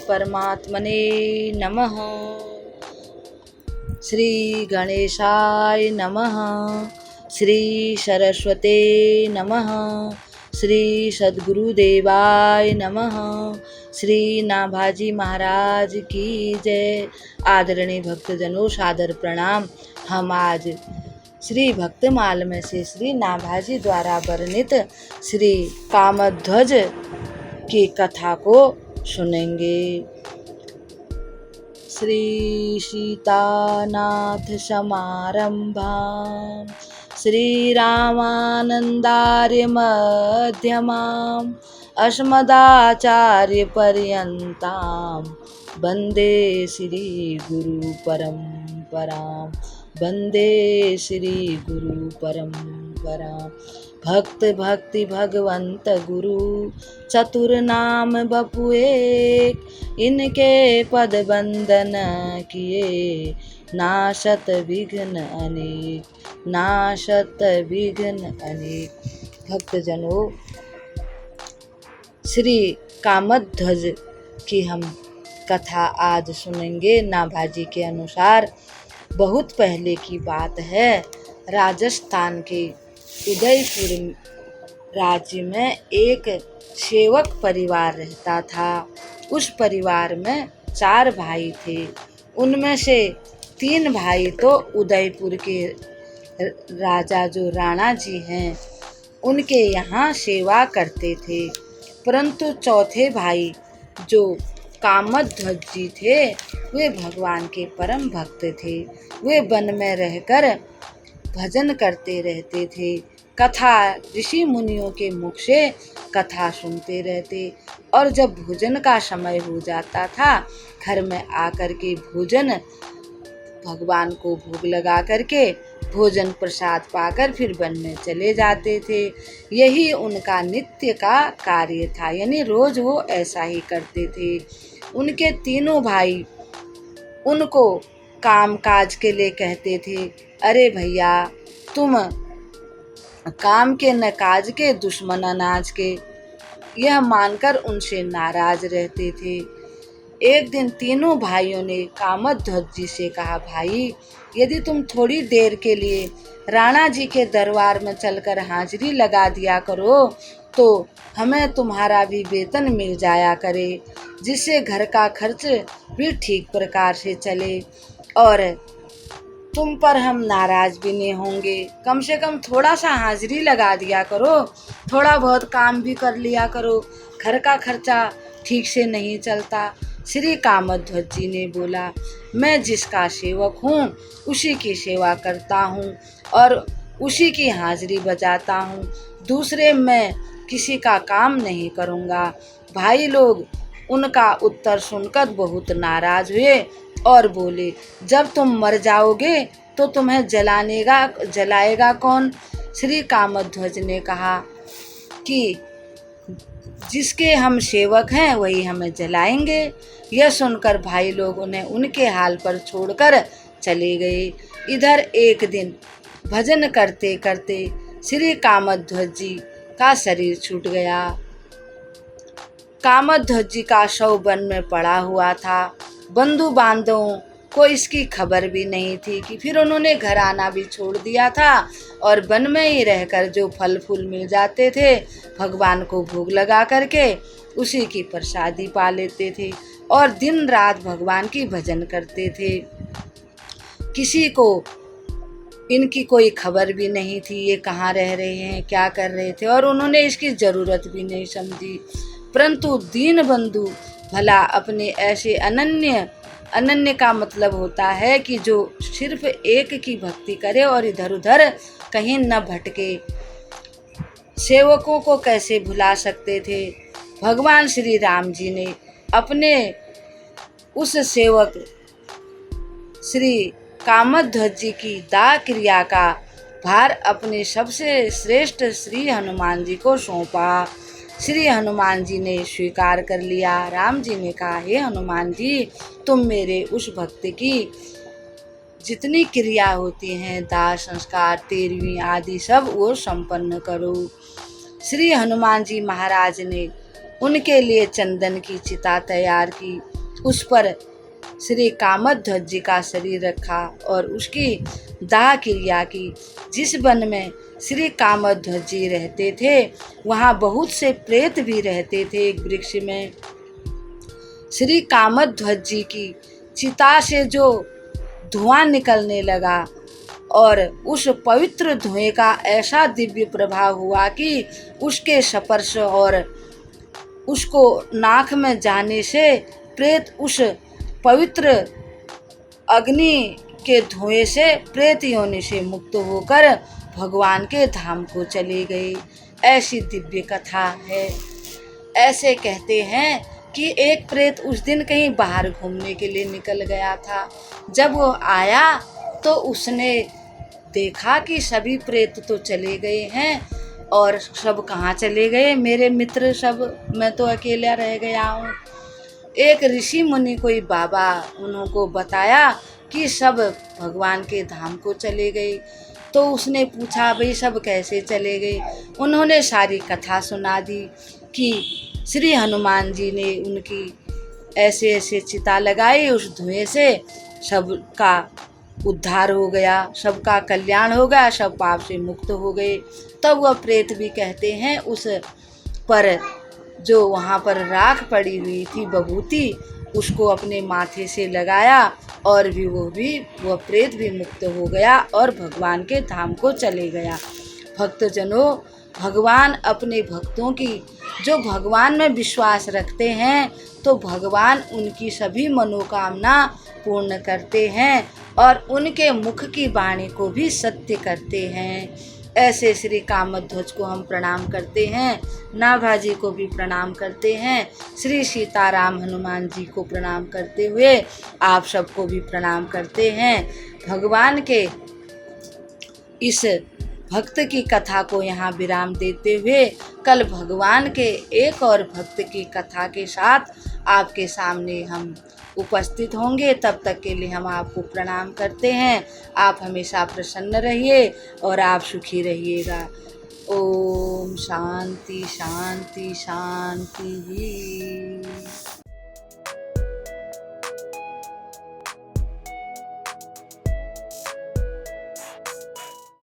परमात्मने नमः। श्री गणेशाय नमः। श्री सरस्वते नमः। श्री सद्गुरुदेवाय नमः। श्री नाभाजी महाराज की जय। आदरणीय भक्तजनों, सादर प्रणाम। हम आज श्री भक्तमाल में से श्री नाभाजी द्वारा वर्णित श्री कामध्वज की कथा को सुनेंगे। श्री सीतानाथ समारंभां श्री रामानंदार्य मध्यमाम् अस्मदाचार्य पर्यन्तां वन्दे श्री गुरु परंपरां। वन्दे श्री गुरु परंपरां। भक्त भक्ति भगवंत गुरु चतुर नाम बपु एक, इनके पद बंदन किए नाशत विघ्न अनेक, नाशत विघ्न अनेक। भक्तजनों, श्री कामध्वज की हम कथा आज सुनेंगे। नाभाजी के अनुसार बहुत पहले की बात है। राजस्थान के उदयपुर राज्य में एक सेवक परिवार रहता था। उस परिवार में 4 भाई थे। उनमें से 3 भाई तो उदयपुर के राजा जो राणा जी हैं उनके यहाँ सेवा करते थे, परंतु चौथे भाई जो कामध्वज जी थे वे भगवान के परम भक्त थे। वे वन में रहकर भजन करते रहते थे, कथा ऋषि मुनियों के मुख से कथा सुनते रहते, और जब भोजन का समय हो जाता था घर में आकर के भोजन भगवान को भोग लगा करके भोजन प्रसाद पाकर फिर वन में चले जाते थे। यही उनका नित्य का कार्य था, यानी रोज वो ऐसा ही करते थे। उनके तीनों भाई उनको काम काज के लिए कहते थे, अरे भैया तुम काम के न काज के, दुश्मन अनाज के, यह मानकर उनसे नाराज रहते थे। एक दिन तीनों भाइयों ने कामध्वज जी से कहा, भाई यदि तुम थोड़ी देर के लिए राणा जी के दरबार में चलकर हाजिरी लगा दिया करो तो हमें तुम्हारा भी वेतन मिल जाया करे, जिससे घर का खर्च भी ठीक प्रकार से चले और तुम पर हम नाराज भी नहीं होंगे। कम से कम थोड़ा सा हाजिरी लगा दिया करो, थोड़ा बहुत काम भी कर लिया करो, घर का खर्चा ठीक से नहीं चलता। श्री कामध्वज जी ने बोला, मैं जिसका सेवक हूँ उसी की सेवा करता हूँ और उसी की हाजिरी बजाता हूँ, दूसरे मैं किसी का काम नहीं करूँगा। भाई लोग उनका उत्तर सुनकर बहुत नाराज हुए और बोले, जब तुम मर जाओगे तो तुम्हें जलाएगा कौन? श्री कामध्वज ने कहा कि जिसके हम सेवक हैं वही हमें जलाएंगे। यह सुनकर भाई लोग उन्हें उनके हाल पर छोड़कर चले गए। इधर एक दिन भजन करते करते श्री कामध्वज जी का शरीर छूट गया। कामध्वज जी का शव वन में पड़ा हुआ था। बंधु बांधवों को इसकी खबर भी नहीं थी कि फिर उन्होंने घर आना भी छोड़ दिया था और वन में ही रहकर जो फल फूल मिल जाते थे भगवान को भोग लगा करके उसी की प्रसादी पा लेते थे और दिन रात भगवान की भजन करते थे। किसी को इनकी कोई खबर भी नहीं थी, ये कहाँ रह रहे हैं, क्या कर रहे थे, और उन्होंने इसकी ज़रूरत भी नहीं समझी। परंतु दीन बंधु भला अपने ऐसे अनन्य का मतलब होता है कि जो सिर्फ एक की भक्ति करे और इधर उधर कहीं न भटके, सेवकों को कैसे भुला सकते थे। भगवान श्री राम जी ने अपने उस सेवक श्री कामध्वज जी की दाह क्रिया का भार अपने सबसे श्रेष्ठ श्री हनुमान जी को सौंपा। श्री हनुमान जी ने स्वीकार कर लिया। राम जी ने कहा, हे हनुमान जी, तुम मेरे उस भक्त की जितनी क्रिया होती हैं, दाह संस्कार, तेरहवीं आदि सब वो संपन्न करो। श्री हनुमान जी महाराज ने उनके लिए चंदन की चिता तैयार की उस पर श्री कामध्वज जी का शरीर रखा और उसकी दाह क्रिया की। जिस वन में श्री कामध्वज जी रहते थे वहाँ बहुत से प्रेत भी रहते थे। एक वृक्ष में श्री कामध्वज जी की चिता से जो धुआं निकलने लगा और उस पवित्र धुएं का ऐसा दिव्य प्रभाव हुआ कि उसके स्पर्श और उसको नाक में जाने से प्रेत उस पवित्र अग्नि के धुएं से प्रेत योनि से मुक्त होकर भगवान के धाम को चले गए। ऐसी दिव्य कथा है। ऐसे कहते हैं कि एक प्रेत उस दिन कहीं बाहर घूमने के लिए निकल गया था। जब वो आया तो उसने देखा कि सभी प्रेत तो चले गए हैं और सब कहाँ चले गए मेरे मित्र सब, मैं तो अकेला रह गया हूँ। एक ऋषि मुनि कोई बाबा उनको बताया कि सब भगवान के धाम को चले गए। तो उसने पूछा भाई सब कैसे चले गए। उन्होंने सारी कथा सुना दी कि श्री हनुमान जी ने उनकी ऐसे ऐसे चिता लगाई, उस धुएं से सबका उद्धार हो गया, सबका कल्याण हो गया, सब पाप से मुक्त हो गए। तब वह प्रेत भी कहते हैं उस पर जो वहाँ पर राख पड़ी हुई थी बभूति, उसको अपने माथे से लगाया और वह प्रेत भी मुक्त हो गया और भगवान के धाम को चले गया। भक्तजनों, भगवान अपने भक्तों की जो भगवान में विश्वास रखते हैं तो भगवान उनकी सभी मनोकामना पूर्ण करते हैं और उनके मुख की वाणी को भी सत्य करते हैं। ऐसे श्री कामध्वज को हम प्रणाम करते हैं, नाभाजी को भी प्रणाम करते हैं, श्री सीताराम हनुमान जी को प्रणाम करते हुए आप सबको भी प्रणाम करते हैं। भगवान के इस भक्त की कथा को यहाँ विराम देते हुए कल भगवान के एक और भक्त की कथा के साथ आपके सामने हम उपस्थित होंगे। तब तक के लिए हम आपको प्रणाम करते हैं। आप हमेशा प्रसन्न रहिए और आप सुखी रहिएगा। ओम शांति शांति शांति।